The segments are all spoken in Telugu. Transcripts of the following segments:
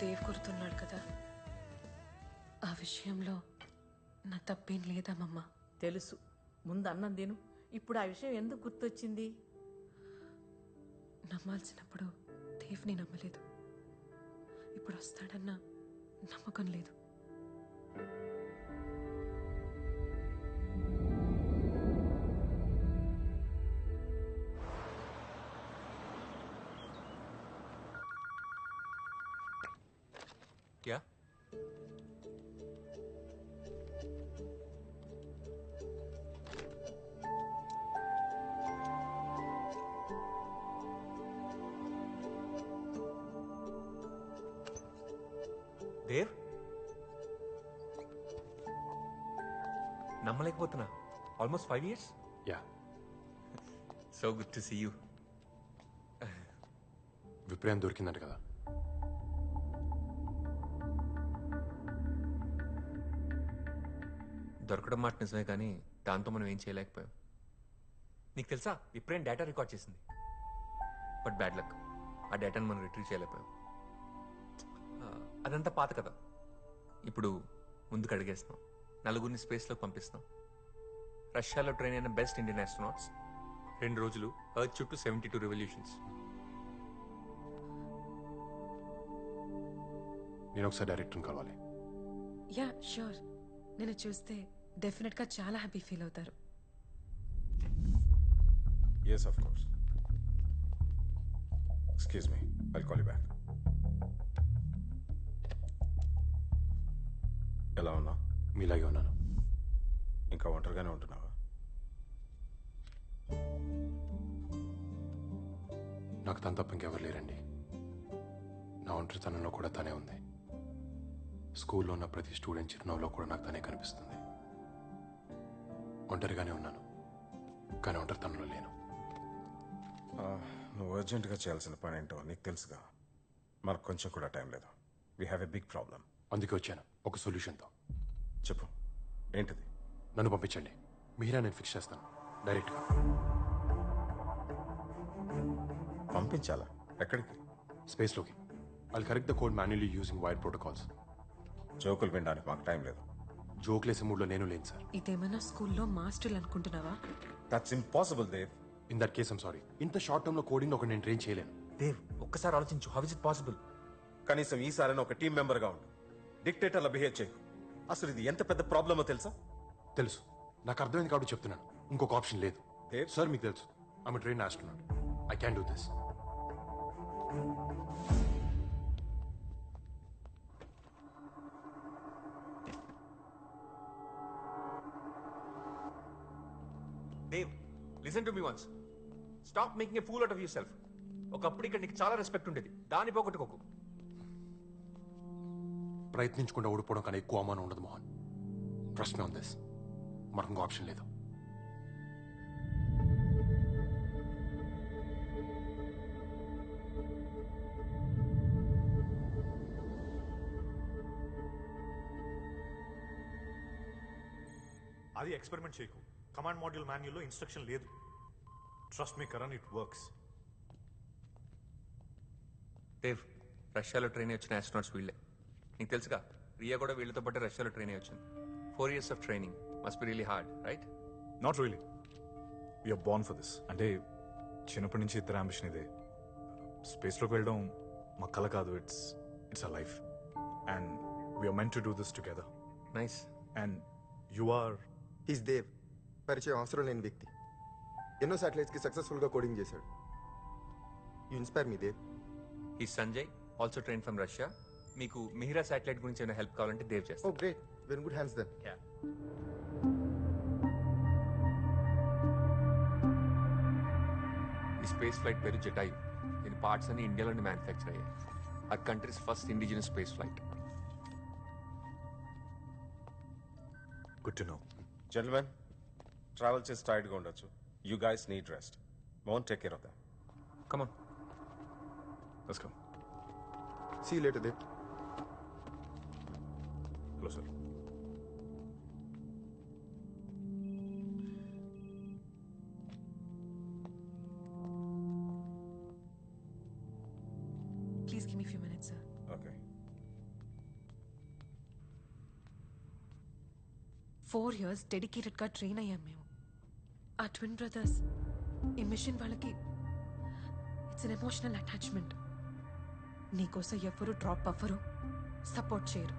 దేవ్ గుర్తున్నాడు కదా, ఆ విషయంలో నా తప్పేం లేదమ్మమ్మ. తెలుసు. ముందు అన్నం తిను. ఇప్పుడు ఆ విషయం ఎందుకు గుర్తొచ్చింది? నమ్మాల్సినప్పుడు దేవ్ని నమ్మలేదు. ఇప్పుడు వస్తాడన్న నమ్మకం లేదు. యా దేవ్, నమ్మలేకపోతున్నా. Almost 5 years. Yeah, so good to see you. విప్రయం దొరికిందంట కదా. దొరకడం మాట నిజమే, కానీ దాంతో మనం ఏం చేయలేకపోయాం. నీకు తెలుసా, విప్రయం డేటా రికార్డ్ చేసింది. బట్ బ్యాడ్ లక్, ఆ డేటాను మనం రిట్రీవ్ చేయలేకపోయాం. అదంతా పాత కదా. ఇప్పుడు ముందుకు అడిగేస్తున్నాం. నలుగురిని స్పేస్లోకి పంపిస్తున్నాం. రష్యాలో ట్రైన్ అయిన బెస్ట్ ఇండియన్ ఆస్ట్రోనాట్స్ 2 రోజులు ఎర్త్ చుట్టూ 72 రెవల్యూషన్స్. నేను ఒకసారి డైరెక్టర్ని కలవాలి. Yeah sure. నేను చూస్తే డెఫినెట్గా చాలా హ్యాపీ ఫీల్ అవుతారు. Yes, of course. Excuse me. I'll call you back. ఎలా ఉన్నా? మీలాగే ఉన్నాను. ఇంకా ఒంటరిగానే ఉంటున్నావా? నాకు తను తప్ప ఇంకెవరు లేరండి. నా ఒంటరితనంలో కూడా తనే ఉంది. స్కూల్లో ఉన్న ప్రతి స్టూడెంట్ చిరునవ్వులో కూడా నాకు తనే కనిపిస్తుంది. ఒంటరిగానే ఉన్నాను, కానీ ఒంటరితనంలో లేను. నువ్వు అర్జెంటుగా చేయాల్సిన పని ఏంటో నీకు తెలుసుగా. మనకు కొంచెం కూడా టైం లేదు. We have a big problem. అందుకే వచ్చాను ఒక సొల్యూషన్తో. చెప్పు, ఏంటిది? నన్ను పంపించండి, మీరా నేను ఫిక్స్ చేస్తాను డైరెక్ట్గా. పంపించాలా? ఎక్కడికి? స్పేస్లోకి. I'll correct the code manually using wire protocols. జోకులు వినడానికి మాకు టైం లేదు. జోక్లేసే మూడ్లో నేను లేను సార్. ఇదేమన్నా స్కూల్లో మాస్టర్లు అనుకుంటున్నావా? That's impossible Dev. In that case I'm sorry. ఇంత షార్ట్ టర్మ్ లో కోడింగ్ ఒక నేను ట్రైన్ చేయలేను. దేవ్, ఒక్కసారి ఆలోచించు. How is it possible? కనీసం ఈసారైనా ఒక టీం మెంబర్గా ఉండు. డిక్టేటర్లా బిహేవ్ చేయకు. అసలు ఇది ఎంత పెద్ద ప్రాబ్లమో తెలుసా? తెలుసు, నాకు అర్థమైంది కాబట్టి చెప్తున్నాను. ఇంకొక ఆప్షన్ లేదు. దేవ్ సార్ మీకు తెలుసు, I'm train astronaut. I can do this. Dev, listen to me once. Stop making a fool out of yourself. ఒకప్పుడు ఇక్కడ నీకు చాలా రెస్పెక్ట్ ఉండేది, దాన్ని పోగొట్టుకోకు. ప్రయత్నించకుండా ఓడిపోవడం కన్నా ఎక్కువ అవమానం ఉండదు Mohan. Trust me on this. మనకు ఇంకో ఆప్షన్ లేదు. అది ఎక్స్పెరిమెంట్ చేయకు. కమాండ్ మాడ్యూల్ మాన్యుల్లో ఇన్స్ట్రక్షన్ లేదు. Trust me Karan, it works. Dev, రష్యాలో ట్రైన్ వచ్చిన ఆస్ట్రోనాట్స్ వీళ్ళే. నీకు తెలుసుగా, రియా కూడా వీళ్ళతో పాటు రష్యాలో ట్రైన్ వచ్చింది. 4 years of training must be really hard, right? Not really. We are born for this. అంటే చిన్నప్పటి నుంచి ఇద్దరు అంబిషన్ ఇదే. స్పేస్లోకి వెళ్ళడం మా కల కాదు. It's a life and we're meant to do this together. Nice. And you are is Dev. పరిచయం అవసరం లేని వ్యక్తి. ఎన్నో శాటిలైట్స్కి సక్సెస్ఫుల్గా కోడింగ్ చేశాడు. You inspire me Dev. ఈ Sanjay also train from Russia. మీకు మిహిరా శాటిలైట్ గురించి ఏమైనా హెల్ప్ కావాలంటే దేవ్ ఓ చేస్తాను. Great, very good hands then. ఈ స్పేస్ ఫ్లైట్ పేరు జటాయు. దీని పార్ట్స్ అన్ని ఇండియాలోనే మ్యానుఫ్యాక్చర్ అయ్యాయి. ఆ country's first indigenous space flight. Good to know. Gentlemen, travel చేసి టైర్డ్గా ఉండొచ్చు. You guys need rest. Won't take care of them. Come on. Let's come. See you later Dev. Hello sir. Please give me a few minutes, sir. Okay. 4 years డెడికేటెడ్గా ట్రైన్ అయ్యాం మేము. ఆ ట్విన్ బ్రదర్స్ ఈ మిషన్ వాళ్ళకి ఇట్స్ అన్ ఎమోషనల్ అటాచ్మెంట్. నీకోసం ఎవరు డ్రాప్ అవ్వరు, సపోర్ట్ చేయరు.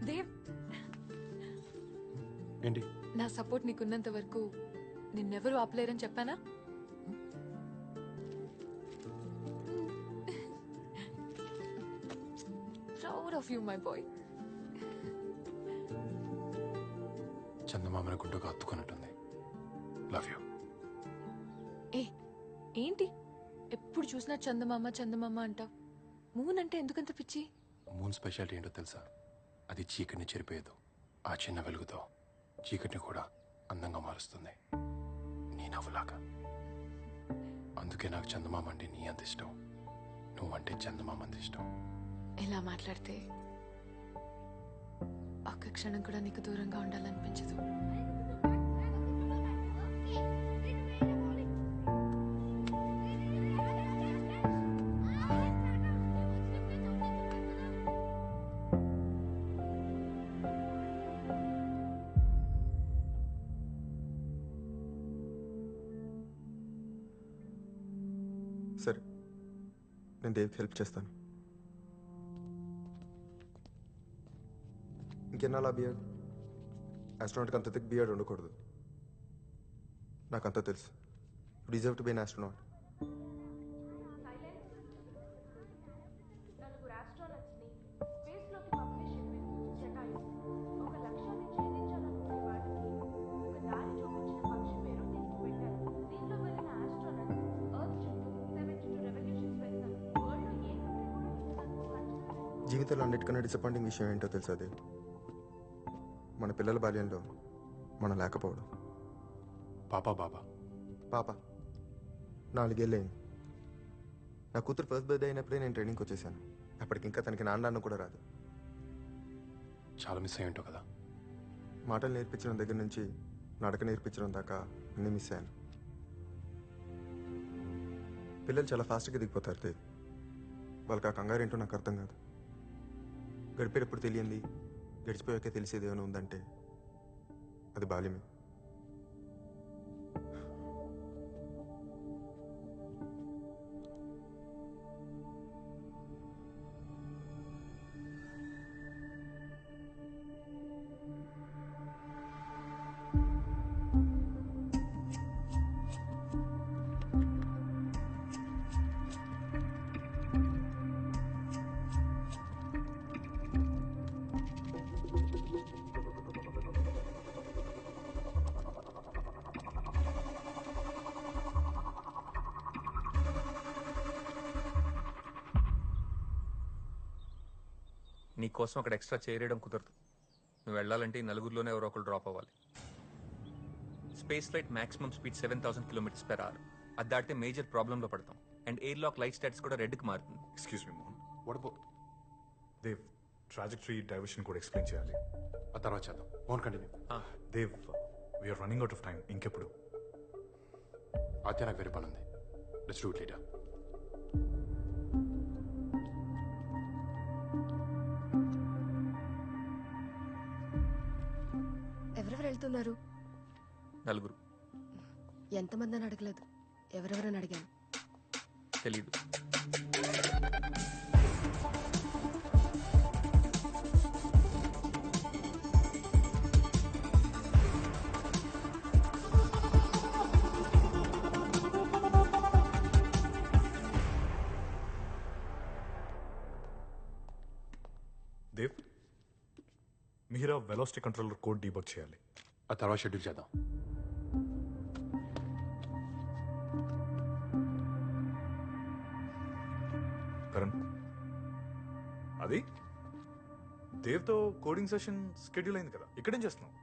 దేవ్, ఏంటి? నా సపోర్ట్ నీకున్నంత వరకు నిన్నెవరూ ఆపలేరని చెప్పానా? Proud of you my boy. చందమామని గుండెగా హత్తుకున్నట్టుంది. Love you. ఏ ఏంటి ఎప్పుడు చూసినా చందమామ చందమామ అంటావు? మూన్ అంటే ఎందుకంత పిచ్చి? మూన్ స్పెషాలిటీ ఏంటో తెలుసా? అది చీకటిని చెరిపేయదు. ఆ చిన్న వెలుగుతో చీకటిని కూడా అందంగా మారుస్తుంది, నీ నవ్వులాగా. అందుకే నాకు చందమామ అంటే నీ అంత ఇష్టం, నువ్వంటే చందమామ అంత ఇష్టం. ఇలా మాట్లాడితే ఒక్క క్షణం కూడా నీకు దూరంగా ఉండాలనిపించదు. సరే, నేను దేవ్కి హెల్ప్ చేస్తాను. ఇంకెన్నాళ్ళ బియర్డ్? ఆస్ట్రోనాట్కి అంత థిక్ బియర్డ్ ఉండకూడదు. నాకు అంతా తెలుసు. You deserve to be an astronaut. జీవితంలో అన్నిటికన్నా డిసప్పాయింటింగ్ విషయం ఏంటో తెలుసా దేవ్? మన పిల్లల బాల్యంలో మనం లేకపోవడం. పాపా బాబా పాప 4 ఏళ్ళయింది. నా కూతురు ఫస్ట్ బర్త్డే అయినప్పుడే నేను ట్రైనింగ్కి వచ్చేసాను. అప్పటికి ఇంకా తనకి నాన్న కూడా రాదు. చాలా మిస్ అయ్యి ఉంటావు కదా. మాటలు నేర్పించడం దగ్గర నుంచి నడక నేర్పించడం దాకా అన్నీ మిస్ అయ్యాను. పిల్లలు చాలా ఫాస్ట్గా దిగిపోతారు దేవ్. వాళ్ళకి ఆ కంగారు ఏంటో నాకు అర్థం కాదు. గడిపేటప్పుడు తెలియంది గడిచిపోయాకే తెలిసేది ఏమైనా ఉందంటే అది బాల్యమే. నీ కోసం అక్కడ ఎక్స్ట్రా చేయడం కుదరదు. నువ్వు వెళ్ళాలంటే ఈ నలుగురిలోనే ఎవరో ఒకరు డ్రాప్ అవ్వాలి. Space flight maximum speed 7000 km/h. అది దాటితే మేజర్ ప్రాబ్లంలో పడతాం. And air lock light stats కూడా రెడ్కి మారుతుంది. Excuse me Mohan, what about Dev trajectory diversion కూడా ఎక్స్ప్లెయిన్ చేయాలి. ఆ తర్వాత చేద్దాం. Mohan continue. Dev, we are running out of time. ఇంకెప్పుడు? అయితే నాకు వేరే పని ఉంది. Let's do it later. ఎవరెవరు వెళ్తున్నారు? 4. ఎంతమంది అని అడగలేదు, ఎవరెవరని అడిగాను. తెలీదు. Dev, Meera velocity controller code debug చేయాలి. ఆ తర్వాత షెడ్యూల్ చేద్దాం. కరణ్, అది దేవ్తో కోడింగ్ సెషన్ షెడ్యూల్ అయింది కదా, ఇక్కడేం చేస్తున్నావు?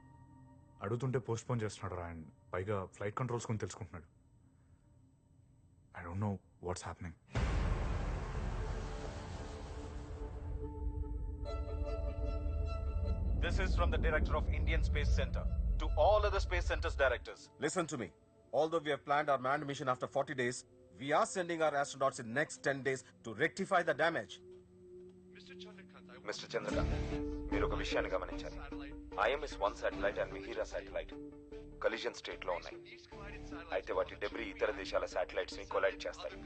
అడుగుతుంటే పోస్ట్ పోన్ చేస్తున్నాడు రా. అండ్ పైగా ఫ్లైట్ కంట్రోల్స్ కొని తెలుసుకుంటున్నాడు. I don't know what's happening. This is from the director of Indian Space Center to all other space centers directors. Listen to me. Although we have planned our manned mission after 40 days, we are sending our astronauts in next 10 days to rectify the damage. Mister Chandrakant, మీరు ఒక విషయాన్ని గమనించాలి. IMS 1 satellite and Mihira satellite collision state లో ఉన్నాయి. అయితే వాటి డెబ్రీ ఇతర దేశాల శాటిలైట్స్ ని కొలైడ్ చేస్తాయి.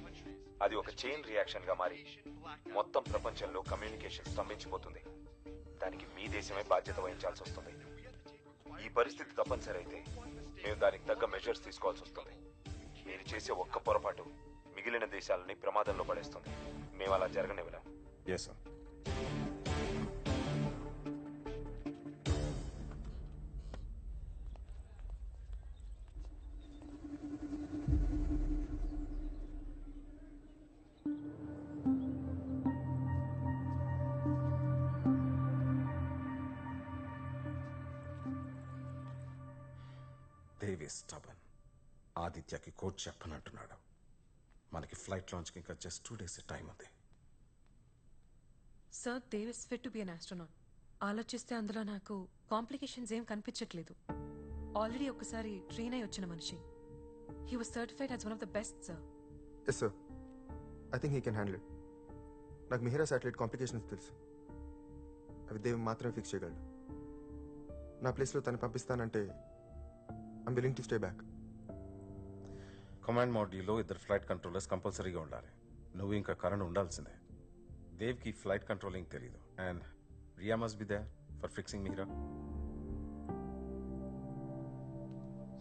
అది ఒక చైన్ రియాక్షన్ గా మారి మొత్తం ప్రపంచంలో కమ్యూనికేషన్ స్తంభించిపోతుంది. దానికి మీ దేశమే బాధ్యత వహించాల్సి వస్తుంది. ఈ పరిస్థితి తప్పనిసరి అయితే మేము దానికి తగ్గ మెజర్స్ తీసుకోవాల్సి వస్తుంది. మీరు చేసే ఒక్క పొరపాటు మిగిలిన దేశాలని ప్రమాదంలో పడేస్తుంది. మేము అలా జరగనివ్వలేం. Yes, sir. దేవి స్టబన్. ఆదిత్యకి కోచ్ చెప్పనంటున్నాడు. మనకి ఫ్లైట్ లాంచ్కి ఇంకా జస్ట్ 2 days టైం ఉంది. Sir, Dev is fit to be an astronaut. ఆలోచిస్తే అందులో నాకు కాంప్లికేషన్స్ ఏం కనిపించట్లేదు. ఆల్రెడీ ఒకసారి ట్రైన్ అయి వచ్చిన మనిషి. He was certified as one of the best, sir. Yes sir, I think he can handle it. నాకు మిహిరా శాటిలైట్ కాంప్లికేషన్స్ తెలుసు. అవి దేవ్ మాత్రమే ఫిక్స్ చేయగలడు. నా ప్లేస్లో తను పంపిస్తానంటే I'm willing to stay back. Command మాడ్యూల్లో 2 ఫ్లైట్ కంట్రోలర్స్ కంపల్సరీగా ఉండాలి. నువ్వు ఇంకా కరణ్ ఉండాల్సిందే. దేవ్కి ఫ్లైట్ కంట్రోలింగ్ తెలీదు. And Riya must be there for fixing Mihira.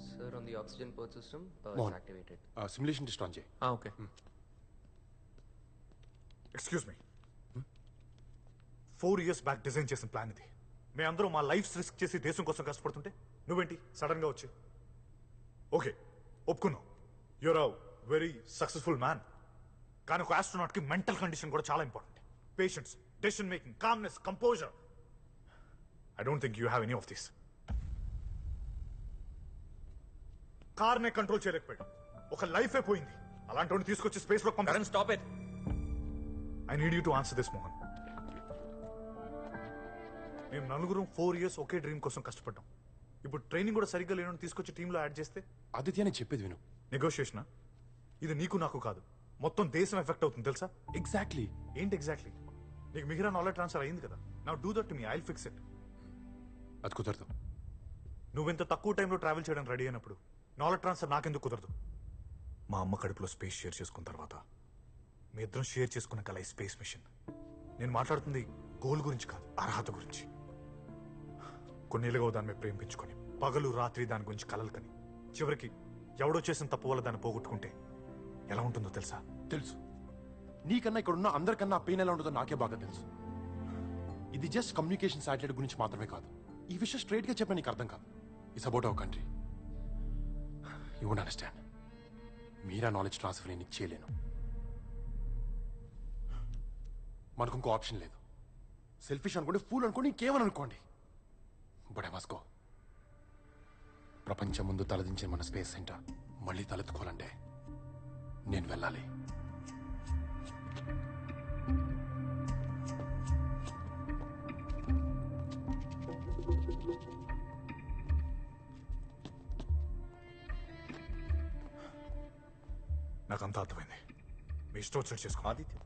Sir, on the oxygen port system is Mohan. activated. Simulation test on చేయి. Okay. Excuse me, 4 years back design చేసిన ప్లాన్ ఇది. మేమందరం మా లైఫ్స్ రిస్క్ చేసి దేశం కోసం కష్టపడుతుంటే నువ్వేంటి సడన్ గా వచ్చి? ఓకే, ఒప్పుకున్నావు, you're a very successful man. కానీ ఒక ఆస్ట్రోనాట్ కి మెంటల్ కండిషన్ కూడా చాలా important. Patience, decision making, calmness, composure. I don't think you have any of this. కార్నే కంట్రోల్ చేయలేకపోయాడు. ఒక లైఫే పోయింది. అలాంటి తీసుకొచ్చి స్పేస్ లో Karan, stop it. I need you to answer this, Mohan. మేము నలుగురం 4 years ఒకే డ్రీమ్ కోసం కష్టపడ్డాం. ఇప్పుడు ట్రైనింగ్ కూడా సరిగ్గా లేనని తీసుకొచ్చి టీంలో యాడ్ చేస్తే ఆదిత్య నేను చెప్పేది విను. నెగోషియేషనా? ఇది నీకు నాకు కాదు, మొత్తం దేశం ఎఫెక్ట్ అవుతుంది తెలుసా? ఎగ్జాక్ట్లీ. ఏంటి ఎగ్జాక్ట్లీ? నీకు మిగిలిన నాలెడ్జ్ ట్రాన్స్ఫర్ అయింది కదా. Now do that to me, I will fix it. అది కుదరదు. నువ్వెంత తక్కువ టైంలో ట్రావెల్ చేయడం రెడీ అయినప్పుడు నాలెడ్జ్ ట్రాన్స్ఫర్ నాకెందుకు కుదరదు? మా అమ్మ కడుపులో స్పేస్ షేర్ చేసుకున్న తర్వాత మీ ఇద్దరం షేర్ చేసుకున్న కల ఈ స్పేస్ మిషన్. నేను మాట్లాడుతుంది గోల్ గురించి కాదు, అర్హత గురించి. కొన్నేళ్ళుగా దాని మీద ప్రేమించుకొని పగలు రాత్రి దాని గురించి కలలు కని చివరికి ఎవడో చేసిన తప్పు వల్ల దాన్ని పోగొట్టుకుంటే ఎలా ఉంటుందో తెలుసా? తెలుసు. నీకన్నా ఇక్కడ ఉన్న అందరికన్నా ఆ పెయిన్ ఎలా ఉంటుందో నాకే బాగా తెలుసు. ఇది జస్ట్ కమ్యూనికేషన్ శాటిలైట్ గురించి మాత్రమే కాదు. ఈ విషయం స్ట్రైట్ గా చెప్పిన నీకు అర్థం కాదు. It's about our country. You won't understand. Meera knowledge transfer నేను చేయలేను. మనకు ఇంకో ఆప్షన్ లేదు. సెల్ఫిష్ అనుకోండి, ఫూల్ అనుకోండి, ఇంకేమని అనుకోండి, బట్ ఐ మస్ట్ గో. ప్రపంచం ముందు తలదించిన మన స్పేస్ సెంటర్ మళ్ళీ తలెత్తుకోవాలంటే నేను వెళ్ళాలి. నాకంతా అర్థమైంది. మీ ఇష్టం వచ్చినట్టు చేసుకో. Aditya,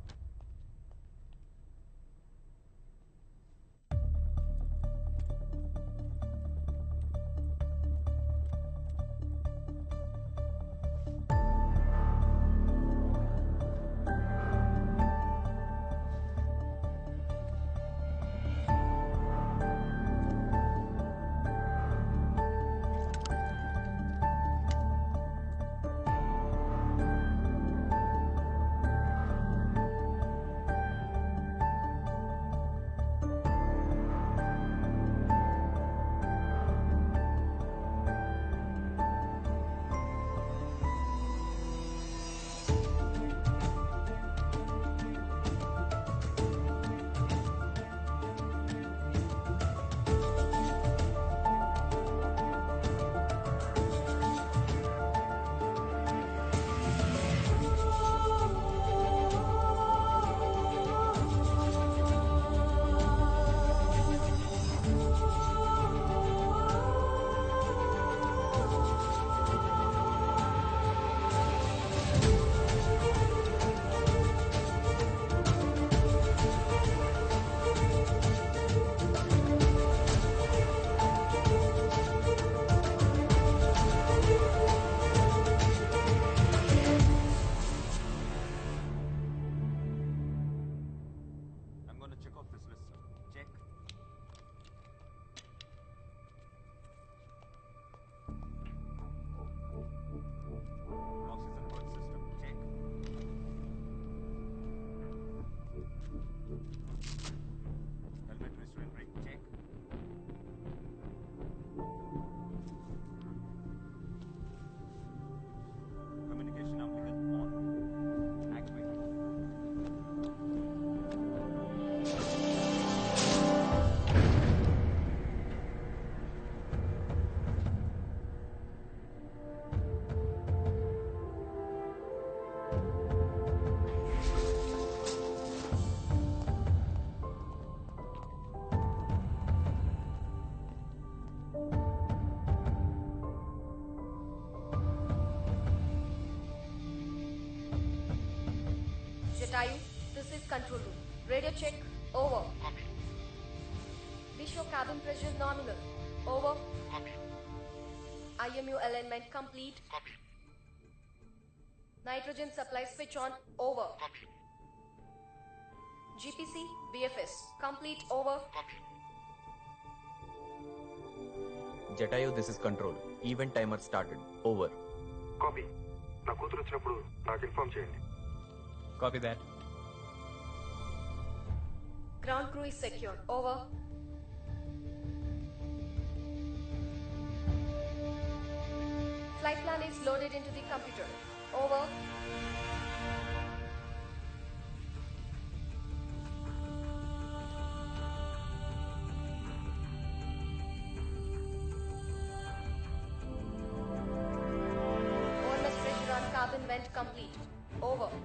Jatayu, this is control room. Radio check. Over. Copy. We show cabin pressure nominal. Over. Copy. IMU alignment complete. Copy. Nitrogen supply switch on. Over. Copy. GPC, BFS. Complete. Over. Copy. Jatayu, this is control. Event timer started. Over. Copy నా కూతురు వచ్చినప్పుడు నాకు ఇన్ఫార్మ్ చేయండి Copy that. Ground crew is secured. Over. Flight plan is loaded into the computer. Over. OMS pressure on cabin vent complete. Over.